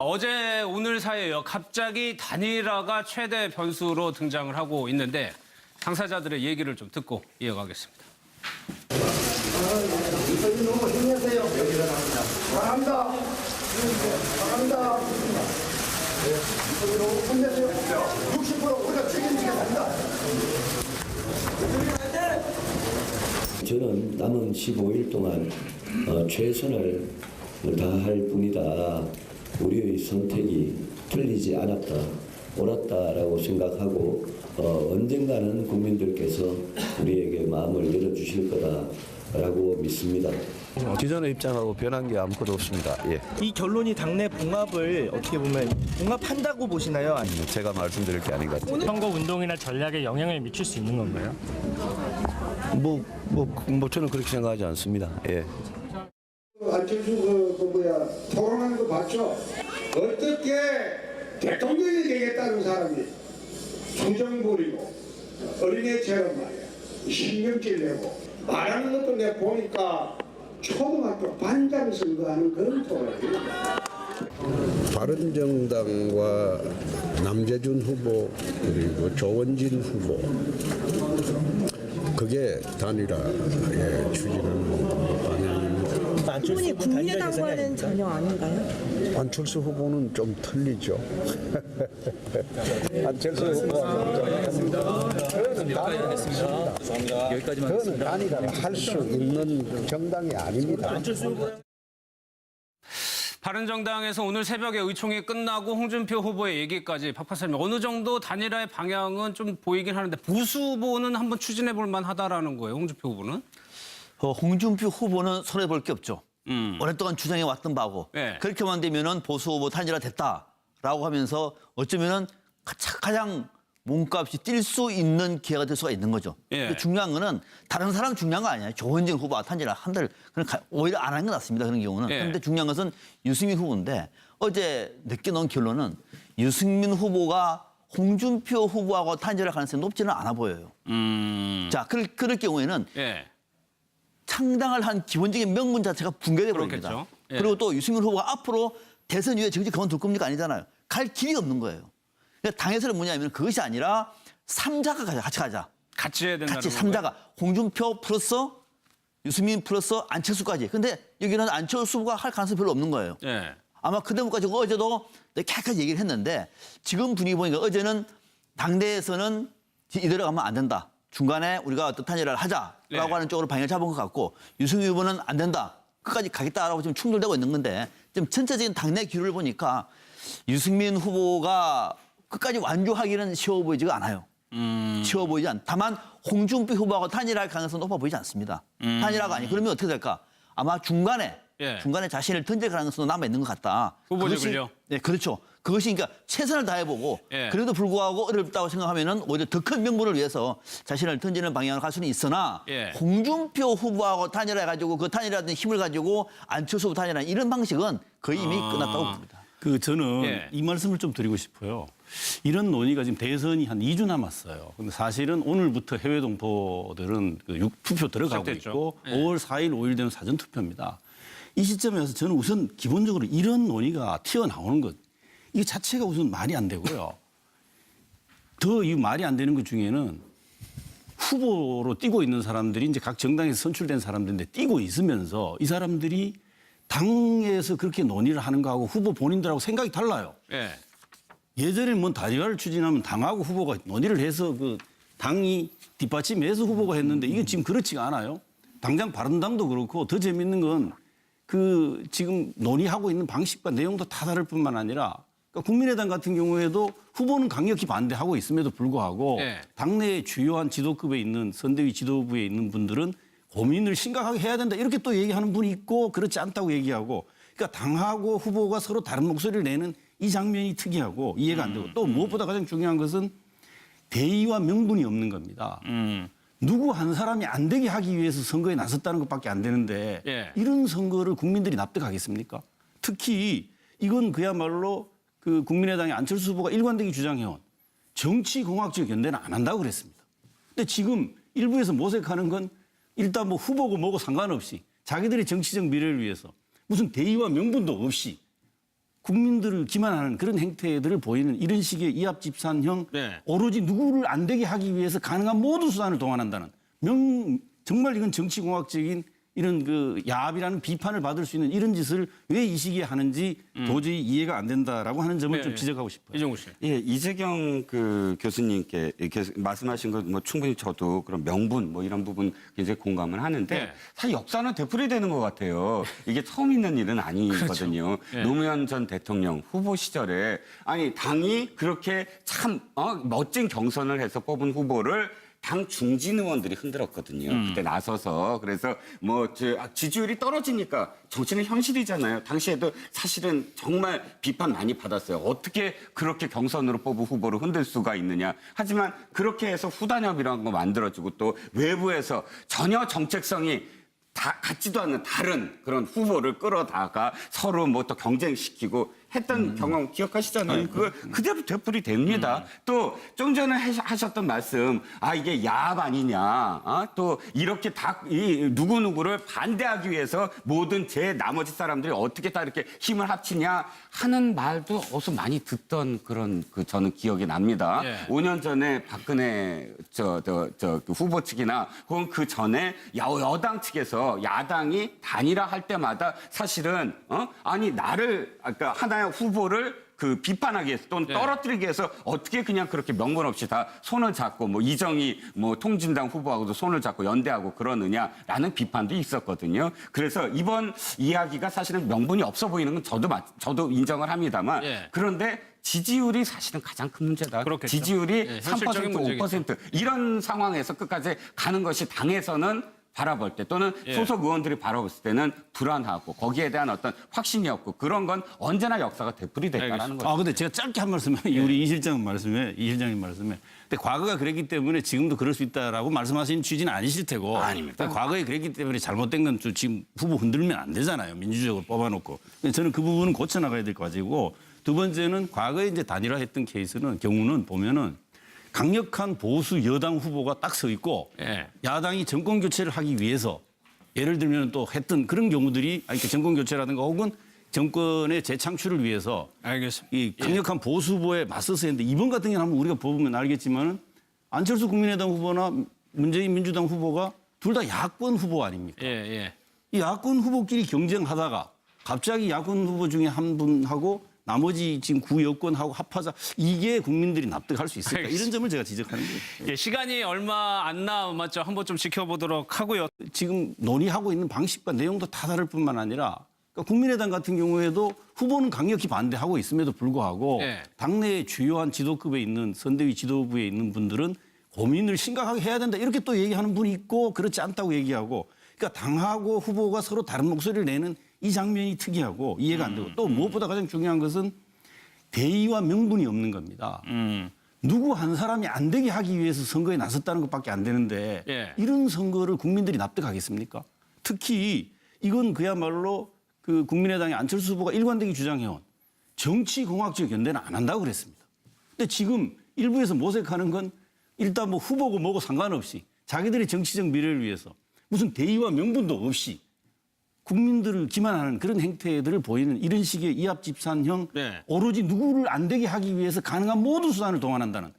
어제 오늘 사이에요. 갑자기 단일화가 최대 변수로 등장을 하고 있는데 당사자들의 얘기를 좀 듣고 이어가겠습니다. 너무 힘내세요. 잘합니다. 잘합니다. 힘내세요. 60% 우리가 책임지겠습니다. 저는 남은 15일 동안 최선을 다할 뿐이다. 우리의 선택이 틀리지 않았다, 옳았다라고 생각하고 언젠가는 국민들께서 우리에게 마음을 열어주실 거다라고 믿습니다. 기존의 입장하고 변한 게 아무것도 없습니다. 예. 이 결론이 당내 봉합을 어떻게 보면 봉합한다고 보시나요? 아니면 제가 말씀드릴 게 아닌 것 같아요. 선거 운동이나 전략에 영향을 미칠 수 있는 건가요? 저는 그렇게 생각하지 않습니다. 예. 안철수 토론하는 거 봤죠? 어떻게 대통령이 되겠다는 사람이 투정 부리고 어린애처럼 말이야 신경질 내고 말하는 것도 내가 보니까 초등학교 반장 선거하는 그런 토론이야. 바른정당과 남재준 후보 그리고 조원진 후보 그게 단일화에 추진하는 방향입니다. 후보니 국민의당과는 전혀 아닌가요? 안철수 후보는 좀 틀리죠. 안철수 후보는 저는 단일화를 할 수 있는 정당이 아닙니다. 바른정당에서 오늘 새벽에 의총이 끝나고 홍준표 후보의 얘기까지 박파사님 어느 정도 단일화의 방향은 좀 보이긴 하는데 보수 후보는 한번 추진해 볼 만하다라는 거예요. 홍준표 후보는. 홍준표 후보는 손해볼 게 없죠. 오랫동안 주장해 왔던 바고 네. 그렇게만 되면은 보수 후보 단일화 됐다라고 하면서 어쩌면은 가장 몸값이 뛸 수 있는 기회가 될 수가 있는 거죠. 예. 중요한 거는 다른 사람 중요한 거 아니에요. 조원진 후보가 단일화 한들 오히려 안 하는 게 낫습니다. 그런 경우는. 예. 그런데 중요한 것은 유승민 후보인데 어제 늦게 나온 결론은 유승민 후보가 홍준표 후보하고 단일화 가능성이 높지는 않아 보여요. 자, 그럴 경우에는 예. 창당을 한 기본적인 명분 자체가 붕괴돼 버립니다. 예. 그리고 또 유승민 후보가 앞으로 대선 이후에 정치 그만둘 겁니까? 아니잖아요. 갈 길이 없는 거예요. 그러니까 당에서는 뭐냐면 그것이 아니라 3자가 같이 가자. 같이 해야 된다는 같이 건가요? 3자가 홍준표 플러스 유승민 플러스 안철수까지. 근데 여기는 안철수 후보가 할 가능성이 별로 없는 거예요. 예. 아마 그 대목까지 어제도 깨끗이 얘기를 했는데 지금 분위기 보니까 어제는 당내에서는 이대로 가면 안 된다. 중간에 우리가 뜻한 일을 하자라고 네. 하는 쪽으로 방향을 잡은 것 같고 유승민 후보는 안 된다. 끝까지 가겠다라고 지금 충돌되고 있는 건데 지금 전체적인 당내 기류를 보니까 유승민 후보가 끝까지 완주하기는 쉬워 보이지가 않아요. 쉬워 보이지 않. 다만 홍준표 후보하고 단일화할 가능성은 높아 보이지 않습니다. 단일화가 아니. 그러면 어떻게 될까? 아마 중간에 자신을 던질 가능성도 남아 있는 것 같다. 후보직을요? 네, 그렇죠. 그것이 그러니까 최선을 다해보고 예. 그래도 불구하고 어렵다고 생각하면은 오히려 더 큰 명분을 위해서 자신을 던지는 방향으로 갈 수는 있으나 예. 홍준표 후보하고 단일화해가지고 그 단일화된 힘을 가지고 안철수 후보 단일화 이런 방식은 거의 이미 끝났다고 봅니다. 저는 예. 이 말씀을 좀 드리고 싶어요. 이런 논의가 지금 대선이 한 2주 남았어요. 근데 사실은 오늘부터 해외 동포들은 투표 들어가고 시작됐죠. 있고 예. 5월 4일, 5일 되는 사전 투표입니다. 이 시점에서 저는 우선 기본적으로 이런 논의가 튀어나오는 것 이게 자체가 우선 말이 안 되고요. 더 이 말이 안 되는 것 중에는 후보로 뛰고 있는 사람들이 이제 각 정당에서 선출된 사람들인데 뛰고 있으면서 이 사람들이 당에서 그렇게 논의를 하는 거하고 후보 본인들하고 생각이 달라요. 예. 예전에 뭐 단일화를 추진하면 당하고 후보가 논의를 해서 그 당이 뒷받침해서 후보가 했는데 이게 지금 그렇지가 않아요. 당장 바른당도 그렇고 더 재밌는 건 그 지금 논의하고 있는 방식과 내용도 다 다를 뿐만 아니라 그러니까 국민의당 같은 경우에도 후보는 강력히 반대하고 있음에도 불구하고 예. 당내의 주요한 지도급에 있는 선대위 지도부에 있는 분들은 고민을 심각하게 해야 된다 이렇게 또 얘기하는 분이 있고 그렇지 않다고 얘기하고 그러니까 당하고 후보가 서로 다른 목소리를 내는 이 장면이 특이하고 이해가 안 되고 또 무엇보다 가장 중요한 것은 대의와 명분이 없는 겁니다. 누구 한 사람이 안 되게 하기 위해서 선거에 나섰다는 것밖에 안 되는데 예. 이런 선거를 국민들이 납득하겠습니까? 특히 이건 그야말로 그 국민의당의 안철수 후보가 일관되게 주장해온 정치공학적 연대는 안 한다고 그랬습니다. 근데 지금 일부에서 모색하는 건 일단 뭐 후보고 뭐고 상관없이 자기들의 정치적 미래를 위해서 무슨 대의와 명분도 없이 국민들을 기만하는 그런 행태들을 보이는 이런 식의 이합집산형 네. 오로지 누구를 안 되게 하기 위해서 가능한 모든 수단을 동원한다는 정말 이건 정치공학적인 이런 그 야합이라는 비판을 받을 수 있는 이런 짓을 왜 이 시기에 하는지 도저히 이해가 안 된다라고 하는 점을 좀 지적하고 싶어요. 이종우 씨. 예, 이재경 그 교수님께 이렇게 말씀하신 것 뭐 충분히 저도 그런 명분 뭐 이런 부분 굉장히 공감을 하는데 네. 사실 역사는 되풀이되는 것 같아요. 이게 처음 있는 일은 아니거든요. 네. 노무현 전 대통령 후보 시절에 아니 당이 그렇게 참 멋진 경선을 해서 뽑은 후보를 당 중진 의원들이 흔들었거든요. 그때 나서서 그래서 뭐 지지율이 떨어지니까 정치는 현실이잖아요. 당시에도 사실은 정말 비판 많이 받았어요. 어떻게 그렇게 경선으로 뽑은 후보를 흔들 수가 있느냐. 하지만 그렇게 해서 후단협이라는 거 만들어지고 또 외부에서 전혀 정책성이 다 같지도 않는 다른 그런 후보를 끌어다가 서로 뭐 또 경쟁시키고 했던 경험 기억하시잖아요. 그거 그대로 되풀이 됩니다. 또 좀 전에 하셨던 말씀, 이게 야합 아니냐. 또 이렇게 누구누구를 반대하기 위해서 모든 나머지 사람들이 어떻게 다 이렇게 힘을 합치냐 하는 말도 어디서 많이 듣던 그런 저는 기억이 납니다. 예. 5년 전에 박근혜 그 후보 측이나 혹은 그 전에 여당 측에서 야당이 단일화할 때마다 사실은 아니 나를 아까 하나의 후보를 그 비판하기 위해서 또는 떨어뜨리기 위해서 어떻게 그냥 그렇게 명분 없이 다 손을 잡고 뭐 이정희 뭐 통진당 후보하고도 손을 잡고 연대하고 그러느냐라는 비판도 있었거든요. 그래서 이번 이야기가 사실은 명분이 없어 보이는 건 저도 인정을 합니다만 그런데 지지율이 사실은 가장 큰 문제다. 그렇겠죠. 지지율이 현실적인 3%, 5% 이런 상황에서 끝까지 가는 것이 당에서는 바라볼 때 또는 소속 의원들이 바라봤을 때는 불안하고 거기에 대한 어떤 확신이 없고 그런 건 언제나 역사가 되풀이됐다라는 거죠. 근데 제가 짧게 한 말씀에 우리 이 실장님 말씀에 근데 과거가 그랬기 때문에 지금도 그럴 수 있다라고 말씀하신 취지는 아니실 테고. 아닙니다. 그러니까 과거에 그랬기 때문에 잘못된 건 지금 후보 흔들면 안 되잖아요. 민주적으로 뽑아놓고. 근데 저는 그 부분은 고쳐 나가야 될 것 가지고 두 번째는 과거에 이제 단일화했던 케이스는 경우는 보면은 강력한 보수 여당 후보가 딱 서 있고 야당이 정권 교체를 하기 위해서 예를 들면 또 했던 그런 경우들이 정권 교체라든가 혹은 정권의 재창출을 위해서 알겠습니다. 이 강력한 보수 후보에 맞서서 했는데 이번 같은 경우는 한번 우리가 보면 알겠지만은 안철수 국민의당 후보나 문재인 민주당 후보가 둘 다 야권 후보 아닙니까? 이 야권 후보끼리 경쟁하다가 갑자기 야권 후보 중에 한 분하고 나머지 지금 구여권하고 합하자 이게 국민들이 납득할 수 있을까? 이런 점을 제가 지적하는 거예요. 시간이 얼마 안 남았죠. 한번 좀 지켜보도록 하고요. 지금 논의하고 있는 방식과 내용도 다 다를 뿐만 아니라 그러니까 국민의당 같은 경우에도 후보는 강력히 반대하고 있음에도 불구하고 당내의 주요한 지도급에 있는 선대위 지도부에 있는 분들은 고민을 심각하게 해야 된다. 이렇게 또 얘기하는 분이 있고 그렇지 않다고 얘기하고 그러니까 당하고 후보가 서로 다른 목소리를 내는 이 장면이 특이하고 이해가 안 되고 또 무엇보다 가장 중요한 것은 대의와 명분이 없는 겁니다. 누구 한 사람이 안 되게 하기 위해서 선거에 나섰다는 것밖에 안 되는데 이런 선거를 국민들이 납득하겠습니까? 특히 이건 그야말로 그 국민의당의 안철수 후보가 일관되게 주장해온 정치공학적 연대는 안 한다고 그랬습니다. 근데 지금 일부에서 모색하는 건 일단 뭐 후보고 뭐고 상관없이 자기들의 정치적 미래를 위해서 무슨 대의와 명분도 없이 국민들을 기만하는 그런 행태들을 보이는 이런 식의 이합집산형 오로지 누구를 안 되게 하기 위해서 가능한 모든 수단을 동원한다는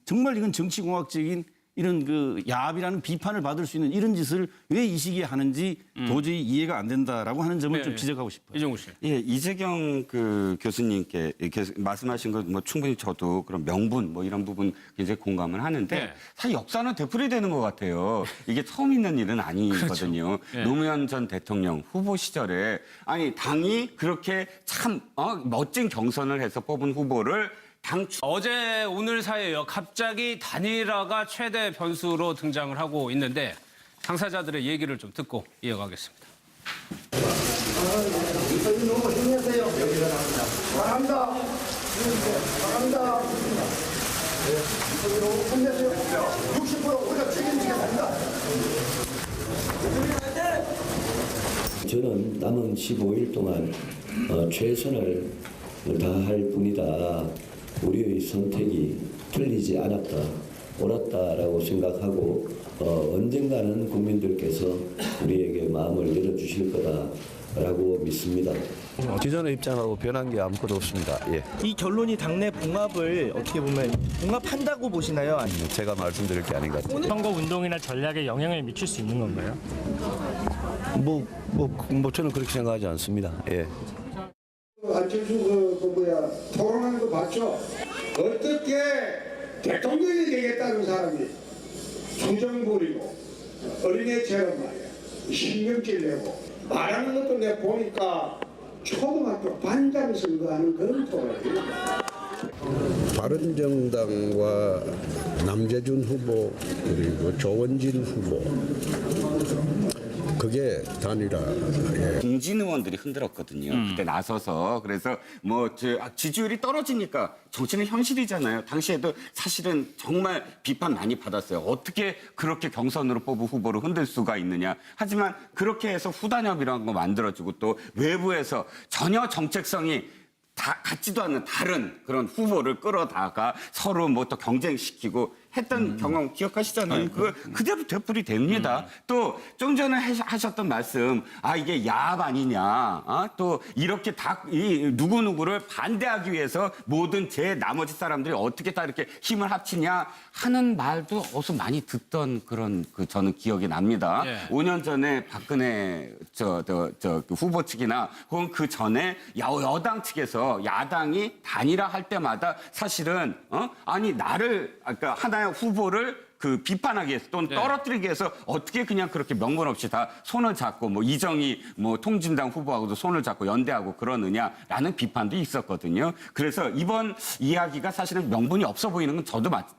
정말 이건 정치공학적인 이런 그 야합이라는 비판을 받을 수 있는 이런 짓을 왜 이 시기에 하는지 도저히 이해가 안 된다라고 하는 점을 좀 지적하고 싶어요. 이종우 씨. 예, 이재경 그 교수님께 이렇게 말씀하신 것 뭐 충분히 저도 그런 명분 뭐 이런 부분 굉장히 공감을 하는데 사실 역사는 되풀이되는 것 같아요. 이게 처음 있는 일은 아니거든요. 노무현 전 대통령 후보 시절에 아니 당이 그렇게 참 멋진 경선을 해서 뽑은 후보를 어제 오늘 사이에요. 갑자기 단일화가 최대 변수로 등장을 하고 있는데 당사자들의 얘기를 좀 듣고 이어가겠습니다. 너무 힘내세요. 잘한다. 잘한다. 힘내세요. 60% 우리가 책임지게 된다. 저는 남은 15일 동안 최선을 다할 뿐이다. 우리의 선택이 틀리지 않았다, 옳았다라고 생각하고 언젠가는 국민들께서 우리에게 마음을 열어주실 거다라고 믿습니다. 기존의 입장하고 변한 게 아무것도 없습니다. 예. 이 결론이 당내 봉합을 어떻게 보면 봉합한다고 보시나요? 아니면 제가 말씀드릴 게 아닌 것 같아요. 선거 운동이나 전략에 영향을 미칠 수 있는 건가요? 저는 그렇게 생각하지 않습니다. 예. 안철수 토론하는 거 봤죠? 어떻게 대통령이 되겠다는 사람이 투정 부리고 어린애처럼 말이야 신경질 내고 말하는 것도 내가 보니까 초등학교 반장 선거하는 그런 토론이야. 바른정당과 남재준 후보 그리고 조원진 후보 그게 단일화. 중진 의원들이 흔들었거든요. 그때 나서서 그래서 지지율이 떨어지니까 정치는 현실이잖아요. 당시에도 사실은 정말 비판 많이 받았어요. 어떻게 그렇게 경선으로 뽑은 후보를 흔들 수가 있느냐. 하지만 그렇게 해서 후단협이라는 거 만들어주고 또 외부에서 전혀 정책성이 다 같지도 않는 다른 그런 후보를 끌어다가 서로 뭐 또 경쟁시키고 했던 경험 기억하시잖아요. 그거 그대로 되풀이 됩니다. 또 좀 전에 하셨던 말씀, 이게 야합 아니냐. 또 이렇게 누구누구를 반대하기 위해서 모든 나머지 사람들이 어떻게 다 이렇게 힘을 합치냐 하는 말도 어서 많이 듣던 그런 저는 기억이 납니다. 예. 5년 전에 박근혜 그 후보 측이나 혹은 그 전에 여당 측에서 야당이 단일화할 때마다 사실은 나를 그러니까 하나의 후보를 비판하기 위해서 또는 떨어뜨리기 위해서 어떻게 그냥 그렇게 명분 없이 다 손을 잡고 이정희 통진당 후보하고도 손을 잡고 연대하고 그러느냐라는 비판도 있었거든요. 그래서 이번 이야기가 사실은 명분이 없어 보이는 건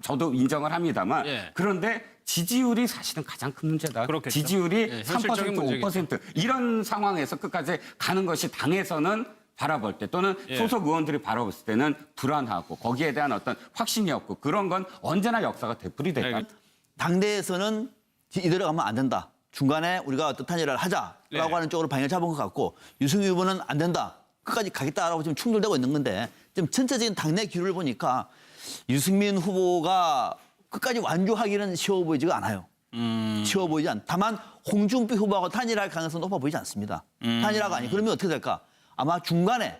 저도 인정을 합니다만 그런데 지지율이 사실은 가장 큰 문제다. 그렇겠죠. 지지율이 3%, 현실적인 문제겠죠. 5% 이런 상황에서 끝까지 가는 것이 당에서는 바라볼 때 또는 소속 의원들이 바라봤을 때는 불안하고 거기에 대한 어떤 확신이 없고 그런 건 언제나 역사가 되풀이된다. 당내에서는 이대로 가면 안 된다. 중간에 우리가 뜻한 일을 하자라고 하는 쪽으로 방향을 잡은 것 같고 유승민 후보는 안 된다. 끝까지 가겠다라고 지금 충돌되고 있는 건데 지금 전체적인 당내 기류를 보니까 유승민 후보가 끝까지 완주하기는 쉬워 보이지가 않아요. 쉬워 보이지 않다. 다만 홍준표 후보하고 단일화할 가능성은 높아 보이지 않습니다. 단일화가 아니. 그러면 어떻게 될까? 아마 중간에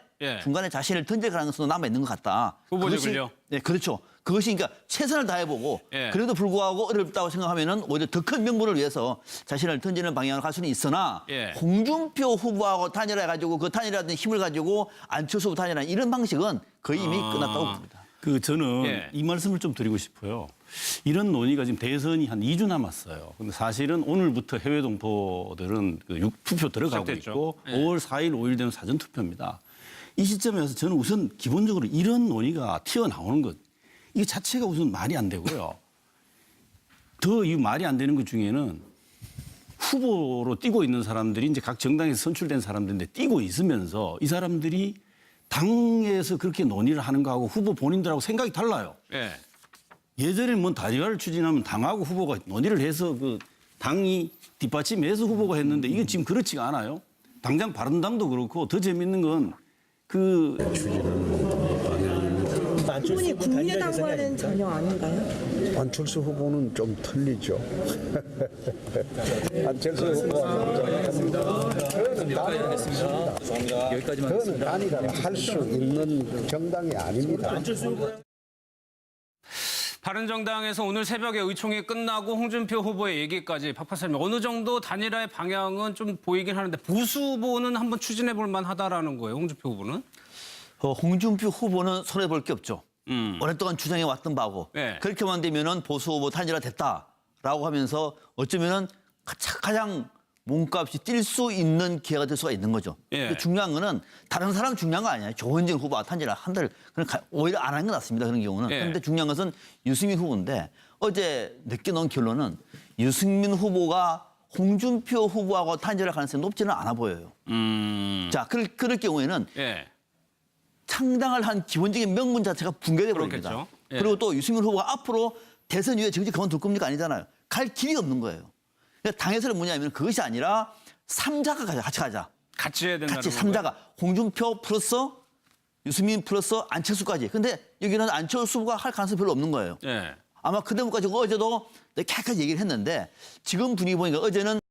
자신을 던질 가능성도 남아 있는 것 같다. 후보직을요? 네, 그렇죠. 그것이 그러니까 최선을 다해보고 그래도 불구하고 어렵다고 생각하면은 오히려 더 큰 명분을 위해서 자신을 던지는 방향으로 갈 수는 있으나 홍준표 후보하고 단일화해가지고 그 단일화된 힘을 가지고 안철수 후보 단일화 이런 방식은 거의 이미 끝났다고 봅니다. 저는 이 말씀을 좀 드리고 싶어요. 이런 논의가 지금 대선이 한 2주 남았어요. 근데 사실은 오늘부터 해외 동포들은 투표 들어가고 시작됐죠. 있고 5월 4일, 5일 되면 사전 투표입니다. 이 시점에서 저는 우선 기본적으로 이런 논의가 튀어나오는 것 이게 자체가 우선 말이 안 되고요. 더 이 말이 안 되는 것 중에는 후보로 뛰고 있는 사람들이 이제 각 정당에서 선출된 사람들인데 뛰고 있으면서 이 사람들이 당에서 그렇게 논의를 하는 거하고 후보 본인들하고 생각이 달라요. 예전에는 단일화를 추진하면 당하고 후보가 논의를 해서 당이 뒷받침해서 후보가 했는데 이게 지금 그렇지가 않아요. 당장 바른당도 그렇고 더 재밌는 건 이분이 국민의당과는 전혀 아닌가요? 안철수 후보는 좀 틀리죠. 안철수 후보는 그거는 단일화를 할 수 있는 정당이 아닙니다. 바른정당에서 오늘 새벽에 의총이 끝나고 홍준표 후보의 얘기까지 박박사님 어느 정도 단일화의 방향은 좀 보이긴 하는데 보수 후보는 한번 추진해 볼 만하다라는 거예요. 홍준표 후보는. 홍준표 후보는 손해볼 게 없죠. 오랫동안 주장해 왔던 바고 그렇게만 되면은 보수 후보 단일화 됐다라고 하면서 어쩌면은 가장 몸값이 뛸 수 있는 기회가 될 수가 있는 거죠. 중요한 거는 다른 사람 중요한 거 아니에요. 조원진 후보가 단일화 한다를 오히려 안 하는 게 낫습니다. 그런 경우는. 그런데 중요한 것은 유승민 후보인데 어제 늦게 나온 결론은 유승민 후보가 홍준표 후보하고 단일화 가능성이 높지는 않아 보여요. 자, 그럴 경우에는 창당을 한 기본적인 명분 자체가 붕괴돼 버립니다. 그리고 또 유승민 후보가 앞으로 대선 이후에 정치 그만둘 겁니까? 아니잖아요. 갈 길이 없는 거예요. 그러니까 당에서는 뭐냐면 그것이 아니라 3자가 같이 가자. 같이 해야 된다는 같이 3자가 홍준표 플러스 유승민 플러스 안철수까지. 근데 여기는 안철수 후보가 할 가능성이 별로 없는 거예요. 아마 그 대목까지 어제도 깨끗하게 얘기를 했는데 지금 분위기 보니까 어제는